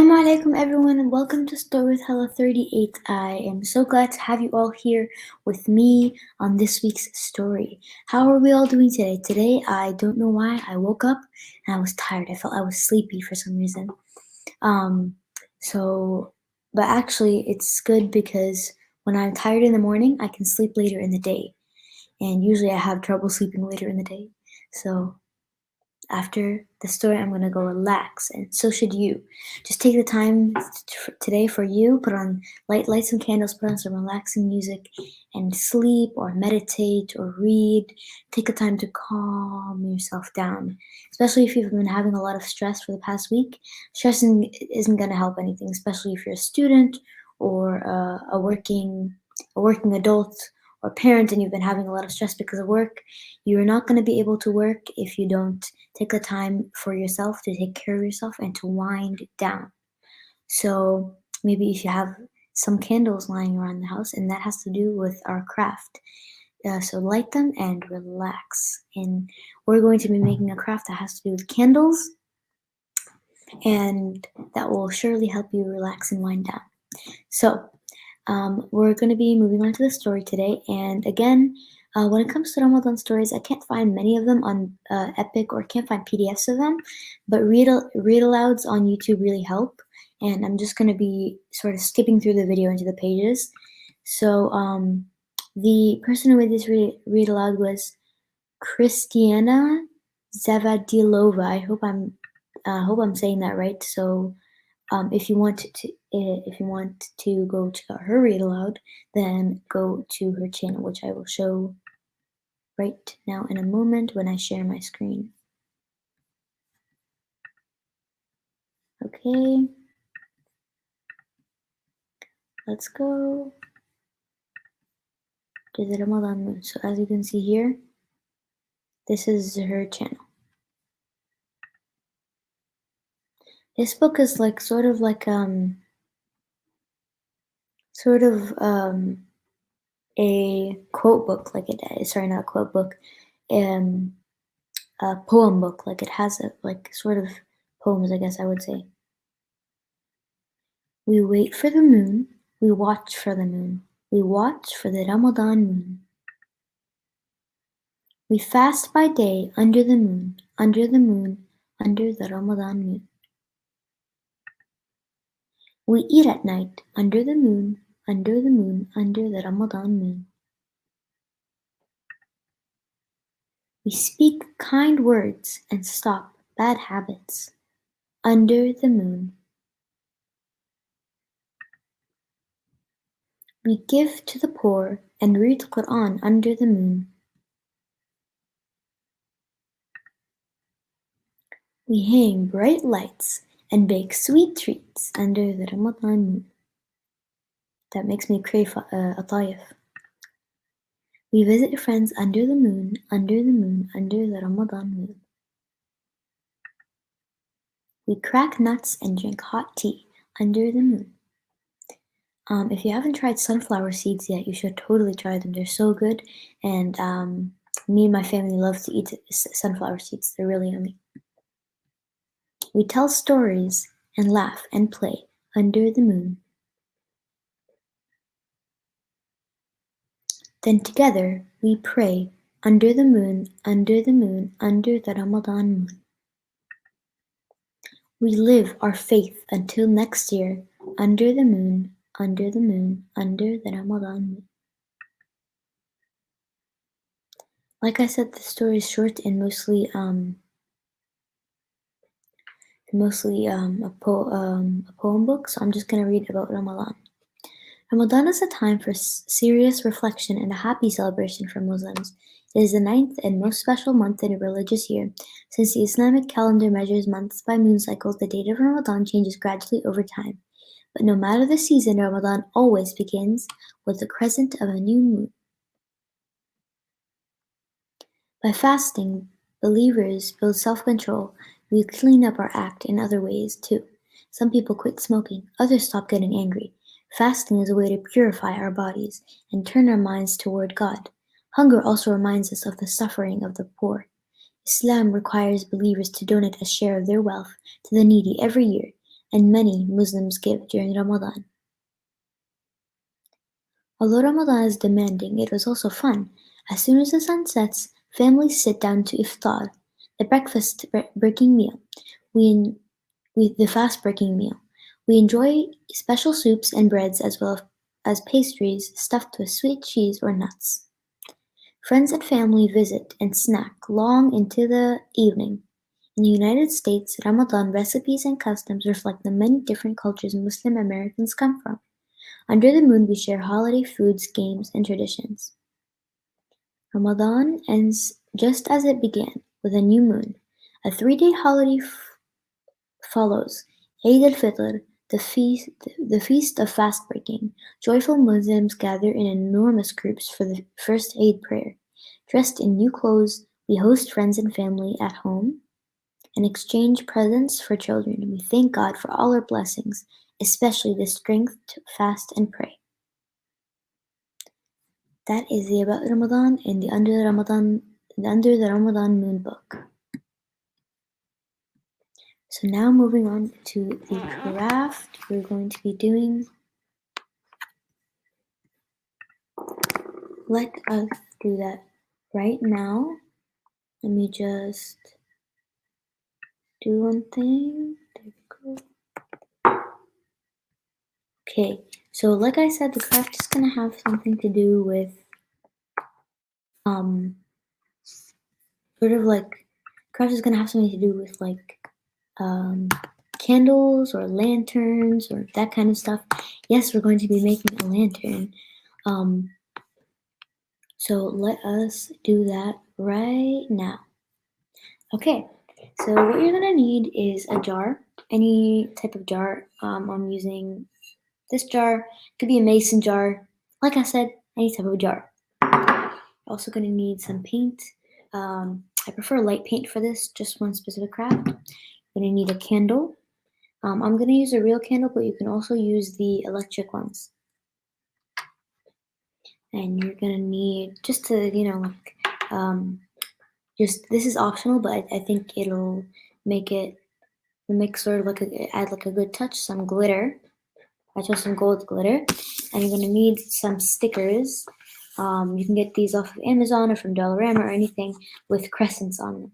Assalamu alaikum everyone and welcome to Story with Hala 38. I am so glad to have you all here with me on this week's story. How are we all doing today? Today, I don't know why, I woke up and I was tired. I felt I was sleepy for some reason. Um, but actually it's good because when I'm tired in the morning, I can sleep later in the day. And usually I have trouble sleeping later in the day. So after the story, I'm gonna go relax, and so should you. Just take the time today for you. Light some candles, put on some relaxing music, and sleep or meditate or read. Take a time to calm yourself down, especially if you've been having a lot of stress for the past week. Stressing isn't gonna help anything, especially if you're a student or a working adult or parent, and you've been having a lot of stress because of work. You're not going to be able to work if you don't take the time for yourself to take care of yourself and to wind down. So maybe if you have some candles lying around the house, and that has to do with our craft. So light them and relax. And we're going to be making a craft that has to do with candles, and that will surely help you relax and wind down. So we're going to be moving on to the story today. And again, when it comes to Ramadan stories, I can't find many of them on Epic or can't find PDFs of them, but read alouds on YouTube really help. And I'm just going to be sort of skipping through the video into the pages. So the person who made this read aloud was Christiana Zavadilova. I hope I'm saying that right. So if you want to go to her read aloud, then go to her channel, which I will show right now in a moment when I share my screen. Okay, let's go to the Ramadan moon. So as you can see here, this is her channel. This book is like sort of a quote book, sorry, not a quote book, a poem book. Like it has sort of poems, I guess I would say. We wait for the moon, we watch for the moon, we watch for the Ramadan moon. We fast by day under the moon, under the moon, under the Ramadan moon. We eat at night under the moon, under the moon, under the Ramadan moon. We speak kind words and stop bad habits under the moon. We give to the poor and read Quran under the moon. We hang bright lights and bake sweet treats under the Ramadan moon. That makes me crave a taif. We visit friends under the moon, under the moon, under the Ramadan moon. We crack nuts and drink hot tea under the moon. If you haven't tried sunflower seeds yet, you should totally try them. They're so good, and me and my family love to eat sunflower seeds. They're really yummy. We tell stories and laugh and play under the moon. Then together we pray under the moon, under the moon, under the Ramadan moon. We live our faith until next year under the moon, under the moon, under the Ramadan moon. Like I said, the story is short and mostly a poem book, so I'm just going to read about Ramadan. Ramadan is a time for serious reflection and a happy celebration for Muslims. It is the 9th and most special month in a religious year. Since the Islamic calendar measures months by moon cycles, the date of Ramadan changes gradually over time. But no matter the season, Ramadan always begins with the crescent of a new moon. By fasting, believers build self-control. We clean up our act in other ways too. Some people quit smoking, others stop getting angry. Fasting is a way to purify our bodies and turn our minds toward God. Hunger also reminds us of the suffering of the poor. Islam requires believers to donate a share of their wealth to the needy every year. and many Muslims give during Ramadan. Although Ramadan is demanding, it was also fun. As soon as the sun sets, families sit down to iftar, the breaking meal. The fast-breaking meal. We enjoy special soups and breads as well as pastries stuffed with sweet cheese or nuts. Friends and family visit and snack long into the evening. In the United States, Ramadan recipes and customs reflect the many different cultures Muslim Americans come from. Under the moon, we share holiday foods, games, and traditions. Ramadan ends just as it began, with a new moon. A 3-day holiday follows. Eid al-Fitr, the feast of fast-breaking. Joyful Muslims gather in enormous groups for the first Eid prayer. Dressed in new clothes, we host friends and family at home and exchange presents for children. We thank God for all our blessings, especially the strength to fast and pray. That is the About Ramadan and the Under the Ramadan Moon book. So now moving on to the craft we're going to be doing. Let us do that right now. Let me just do one thing. There we go. Okay, so like I said, the craft is gonna have something to do with craft is gonna have something to do with candles or lanterns or that kind of stuff. Yes, we're going to be making a lantern. So let us do that right now. Okay, so what you're gonna need is a jar, any type of jar. I'm using this jar. Could be a mason jar. Like I said, any type of jar. Also gonna need some paint. I prefer light paint for this, just one specific craft. You're gonna need a candle. I'm gonna use a real candle, but you can also use the electric ones. And you're gonna need just to, this is optional, but I think it'll make sort of add like a good touch. Some glitter. I chose some gold glitter, and you're gonna need some stickers. You can get these off of Amazon or from Dollarama or anything with crescents on them.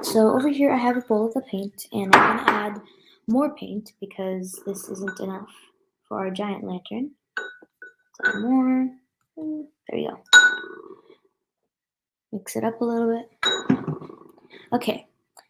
So over here I have a bowl of the paint, and I'm gonna add more paint because this isn't enough for our giant lantern. So add more. There we go. Mix it up a little bit. Okay,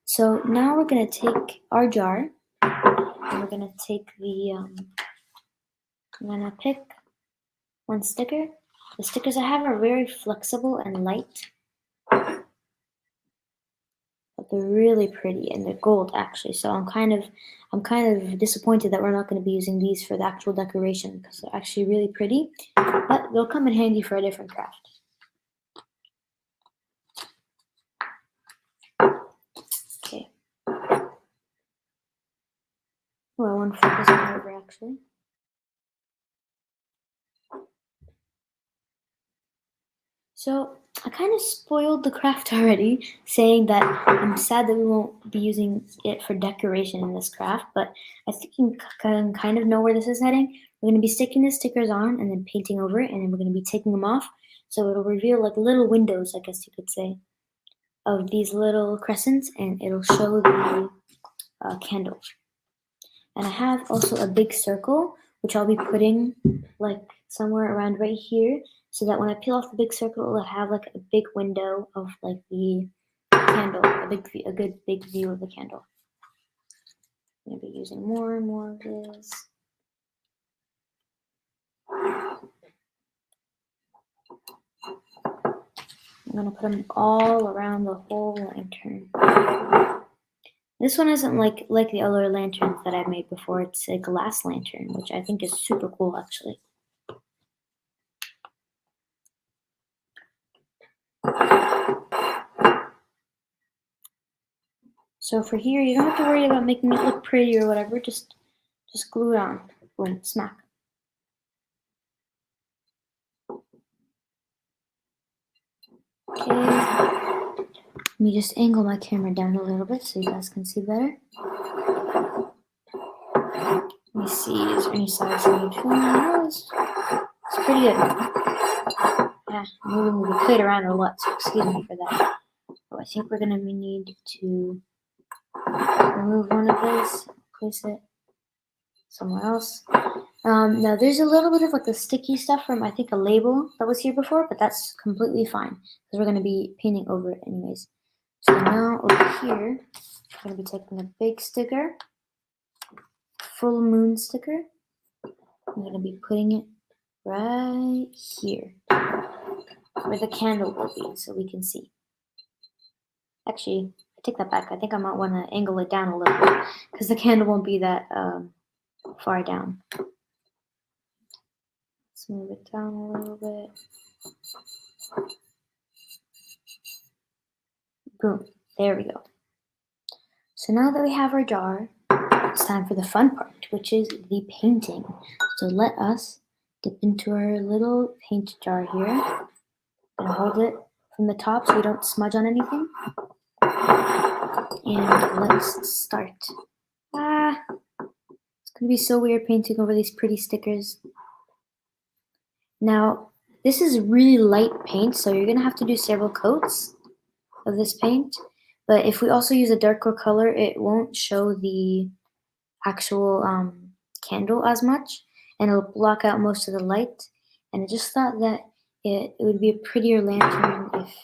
so now we're gonna take our jar and we're gonna take I'm gonna pick one sticker. The stickers I have are very flexible and light, but they're really pretty and they're gold actually. So I'm kind of disappointed that we're not going to be using these for the actual decoration because they're actually really pretty, but they'll come in handy for a different craft. Okay. Oh, I want to flip this one over actually. So I kind of spoiled the craft already, saying that I'm sad that we won't be using it for decoration in this craft, but I think you can kind of know where this is heading. We're going to be sticking the stickers on and then painting over it, and then we're going to be taking them off. So it'll reveal like little windows, I guess you could say, of these little crescents, and it'll show the candle. And I have also a big circle, which I'll be putting like somewhere around right here, so that when I peel off the big circle, it'll have like a big window of like the candle, a good big view of the candle. I'm gonna be using more and more of this. I'm gonna put them all around the whole lantern. This one isn't like the other lanterns that I've made before. It's a glass lantern, which I think is super cool actually. So for here, you don't have to worry about making it look pretty or whatever. Just glue it on. Boom, smack. Okay. Let me just angle my camera down a little bit so you guys can see better. Let me see, is there any sides I need to film? No, it's pretty good. Yeah, we played around a lot, so excuse me for that. So I think we're gonna need to remove one of those, place it somewhere else. Now there's a little bit of like the sticky stuff from I think a label that was here before, but that's completely fine because we're gonna be painting over it anyways. So now over here, I'm gonna be taking a big sticker, full moon sticker. I'm gonna be putting it right here where the candle will be so we can see. Actually, I take that back. I think I might want to angle it down a little bit because the candle won't be that far down. Let's move it down a little bit. Boom. There we go. So now that we have our jar, it's time for the fun part, which is the painting. So let us dip into our little paint jar here and hold it from the top so we don't smudge on anything. And let's start. It's gonna be so weird painting over these pretty stickers. Now, this is really light paint, so you're gonna have to do several coats of this paint. But if we also use a darker color, it won't show the actual candle as much, and it'll block out most of the light. And I just thought that it would be a prettier lantern if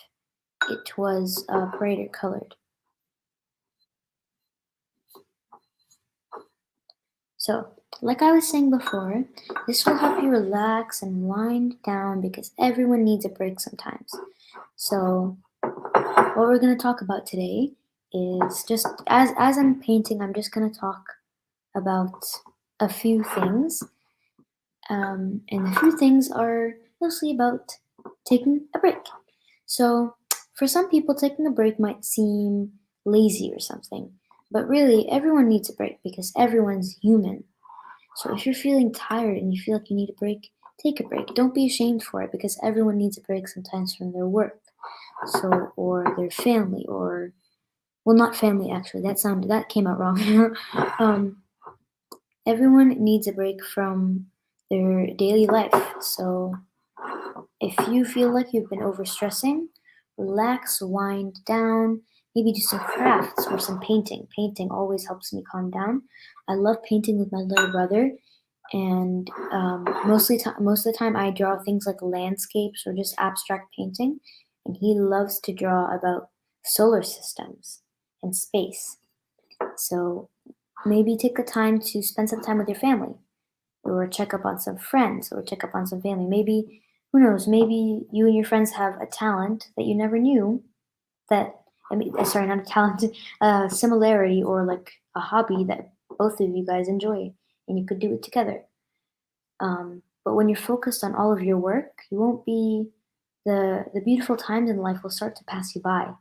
it was brighter colored. So, like I was saying before, this will help you relax and wind down because everyone needs a break sometimes. So, what we're going to talk about today is just as I'm painting, I'm just going to talk about a few things. And the few things are mostly about taking a break. So, for some people, taking a break might seem lazy or something, but really, everyone needs a break because everyone's human. So, if you're feeling tired and you feel like you need a break, take a break. Don't be ashamed for it because everyone needs a break sometimes from their work, or their family, or well, not family actually. That came out wrong. Everyone needs a break from their daily life. So if you feel like you've been overstressing, relax, wind down, maybe do some crafts or some painting. Painting always helps me calm down. I love painting with my little brother, and most of the time I draw things like landscapes or just abstract painting, and he loves to draw about solar systems and space. So maybe take the time to spend some time with your family, or check up on some friends, or check up on some family. Maybe, who knows, maybe you and your friends have a talent that you never knew sorry, not a talent, a similarity or like a hobby that both of you guys enjoy and you could do it together. But when you're focused on all of your work, you won't be, the beautiful times in life will start to pass you by,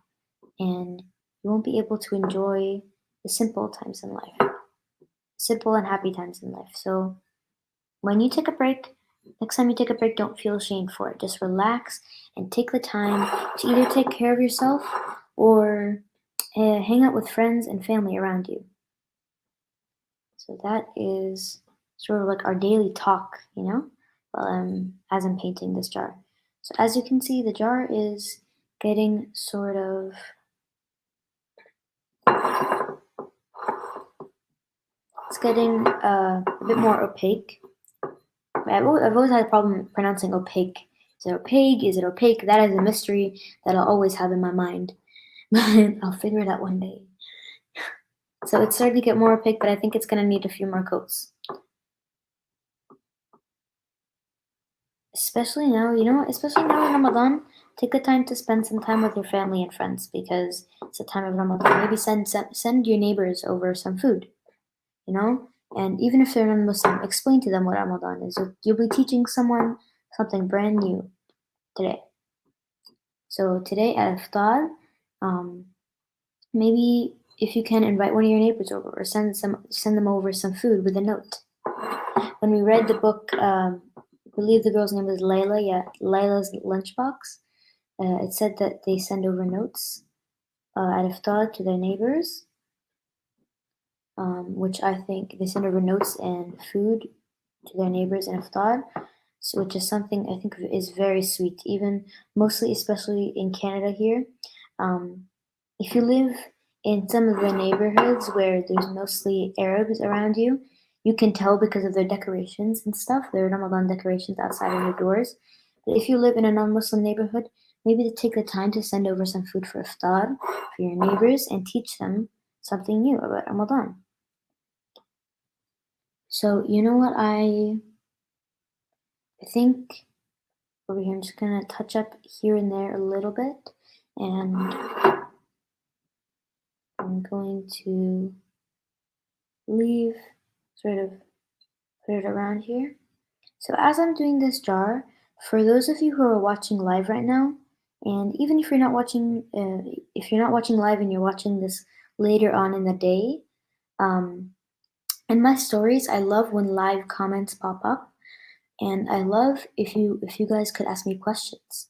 and you won't be able to enjoy the simple times in life, simple and happy times in life. So when you take a break, next time you take a break, don't feel ashamed for it. Just relax and take the time to either take care of yourself or hang out with friends and family around you. So that is sort of like our daily talk, as I'm painting this jar. So as you can see, the jar is getting sort of it's getting a bit more opaque. I've always had a problem pronouncing opaque. Is it opaque? Is it opaque? That is a mystery that I'll always have in my mind. But I'll figure it out one day. So it's starting to get more opaque, but I think it's going to need a few more coats. Especially now, especially now in Ramadan, take the time to spend some time with your family and friends because it's a time of Ramadan. Maybe send your neighbors over some food, and even if they're non-Muslim, explain to them what Ramadan is. You'll be teaching someone something brand new today. So today at Iftar, maybe if you can invite one of your neighbors over or send them over some food with a note. When we read the book, I believe the girl's name was Layla's lunchbox. It said that they send over notes at iftar to their neighbors, which I think they send over notes and food to their neighbors in iftar, so, which is something I think is very sweet, even mostly, especially in Canada here. Um, if you live in some of the neighborhoods where there's mostly Arabs around you, you can tell because of their decorations and stuff, their Ramadan decorations outside of their doors. But if you live in a non-Muslim neighborhood, maybe to take the time to send over some food for iftar for your neighbors and teach them something new about Ramadan. So you know what I think over here, I'm just gonna touch up here and there a little bit, and I'm going to leave sort of put it around here. So as I'm doing this jar, for those of you who are watching live right now, and even if you're not watching live and you're watching this later on in the day, um, in my stories, I love when live comments pop up, and I love if you guys could ask me questions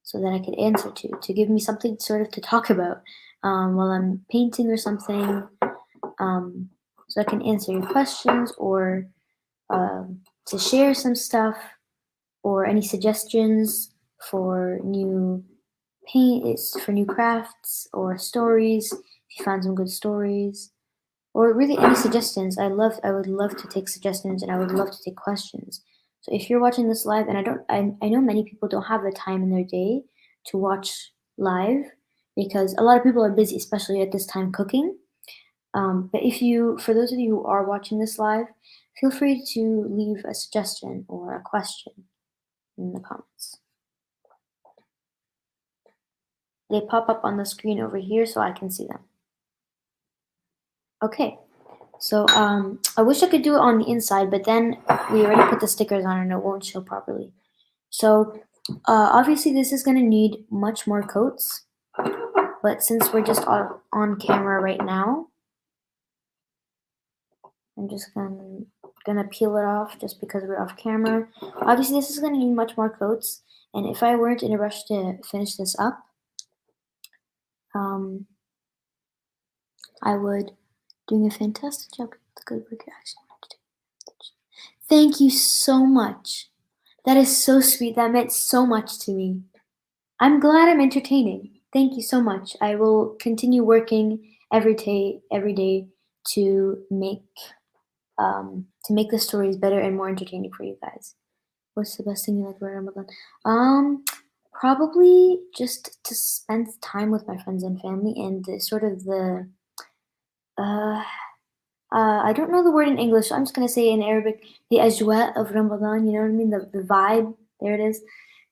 so that I could answer to give me something sort of to talk about while I'm painting or something, so I can answer your questions or to share some stuff or any suggestions for new for new crafts or stories. If you found some good stories or really any suggestions, I would love to take suggestions and I would love to take questions. So if you're watching this live, and I know many people don't have the time in their day to watch live because a lot of people are busy, especially at this time cooking. But for those of you who are watching this live, feel free to leave a suggestion or a question in the comments. They pop up on the screen over here so I can see them. Okay, so I wish I could do it on the inside, but then we already put the stickers on and it won't show properly. So obviously this is gonna need much more coats, but since we're just on camera right now, I'm just gonna peel it off just because we're off camera. Obviously this is gonna need much more coats, and if I weren't in a rush to finish this up, I would doing a fantastic job. The good work you actually wanted to do. Thank you so much. That is so sweet. That meant so much to me. I'm glad I'm entertaining. Thank you so much. I will continue working every day to make the stories better and more entertaining for you guys. What's the best thing you like about Ramadan? Probably just to spend time with my friends and family and uh, I don't know the word in English, so I'm just gonna say in Arabic, the ajwa of Ramadan, you know what I mean? The vibe, there it is.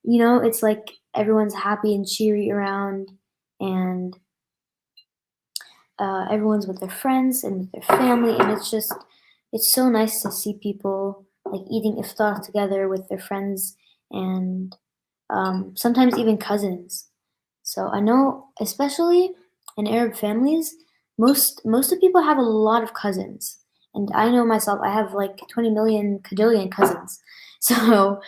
You know, it's like everyone's happy and cheery around, and everyone's with their friends and with their family, and it's so nice to see people like eating iftar together with their friends and sometimes even cousins. So I know, especially in Arab families, most of people have a lot of cousins, and I know myself, I have like 20 million cadillion cousins. So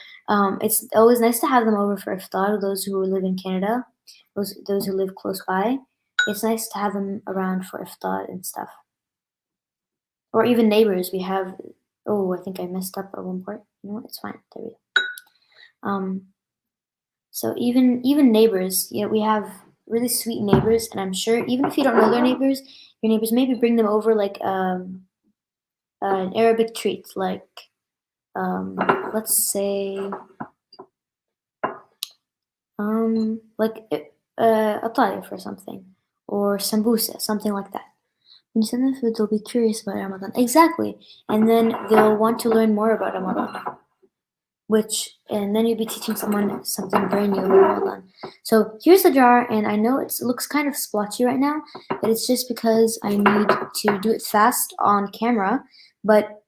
it's always nice to have them over for iftar. Those who live in Canada, those who live close by, it's nice to have them around for iftar and stuff. Or even neighbors. We have. Oh, I think I messed up at one part. You know what? It's fine. There we go. So even neighbors, yeah, we have really sweet neighbors, and I'm sure even if you don't know their neighbors, your neighbors maybe bring them over like an Arabic treat, like um, let's say like a taif or something, or sambusa, something like that. When you send them food, they'll be curious about Ramadan. Exactly, and then they'll want to learn more about Ramadan. And then you'll be teaching someone something brand new about Ramadan. So here's the jar, and I know it looks kind of splotchy right now, but it's just because I need to do it fast on camera. But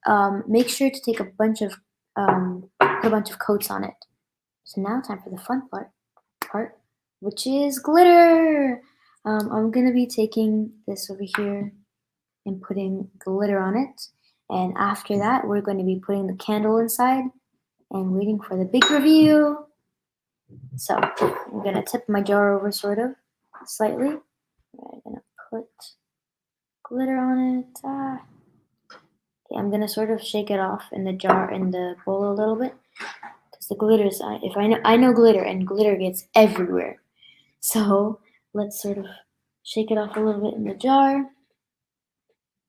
make sure to take put a bunch of coats on it. So now time for the fun part, which is glitter. I'm gonna be taking this over here and putting glitter on it, and after that, we're going to be putting the candle inside and waiting for the big reveal. So I'm gonna tip my jar over sort of slightly, I'm gonna put glitter on it. Okay, I'm gonna sort of shake it off in the jar, in the bowl a little bit, because the glitter is. If I know glitter, and glitter gets everywhere. So let's sort of shake it off a little bit in the jar.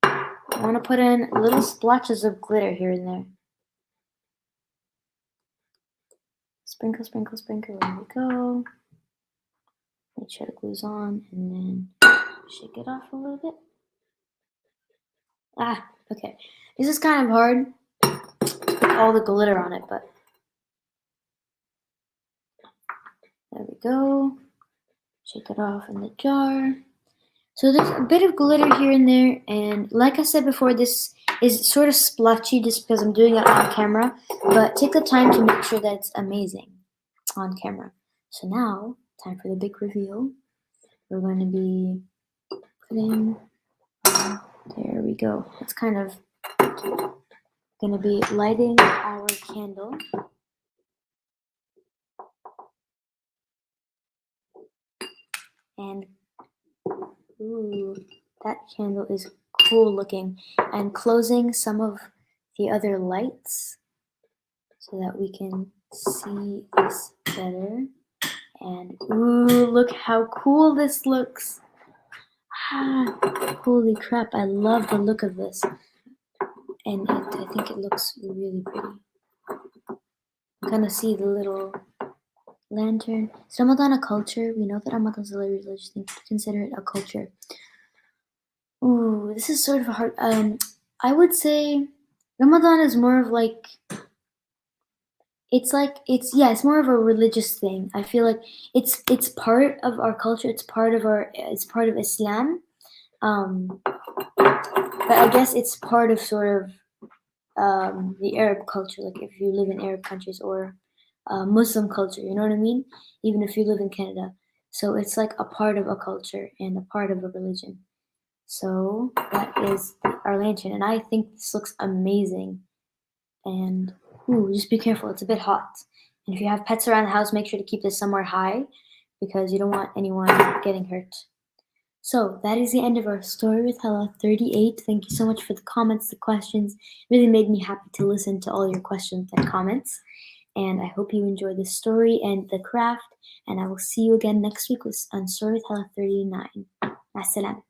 I want to put in little splotches of glitter here and there. Sprinkle, sprinkle, sprinkle. There we go. Make sure the glue's on, and then shake it off a little bit. Okay. This is kind of hard to put all the glitter on it, but there we go. Shake it off in the jar. So there's a bit of glitter here and there, and like I said before, this is sort of splotchy just because I'm doing it on camera, but take the time to make sure that it's amazing on camera. So now, time for the big reveal. We're going to be putting, there we go. It's kind of going to be lighting our candle. And ooh, that candle is cool looking. I'm closing some of the other lights so that we can see this better. And ooh, look how cool this looks. Holy crap, I love the look of this. And I think it looks really pretty. I'm gonna see the little lantern. Is Ramadan a culture? We know that Ramadan is a religious thing. Consider it a culture. Ooh, this is sort of a hard. I would say Ramadan is more of like it's more of a religious thing. I feel like it's part of our culture. It's part of Islam. But I guess it's part of sort of the Arab culture. Like if you live in Arab countries or Muslim culture, you know what I mean? Even if you live in Canada. So it's like a part of a culture and a part of a religion. So that is our lantern, and I think this looks amazing. And ooh, just be careful, it's a bit hot. And if you have pets around the house, make sure to keep this somewhere high because you don't want anyone getting hurt. So that is the end of our story with Hala 38. Thank you so much for the comments, the questions. It really made me happy to listen to all your questions and comments. And I hope you enjoyed this story and the craft. And I will see you again next week on Story with Hala 39. Assalam.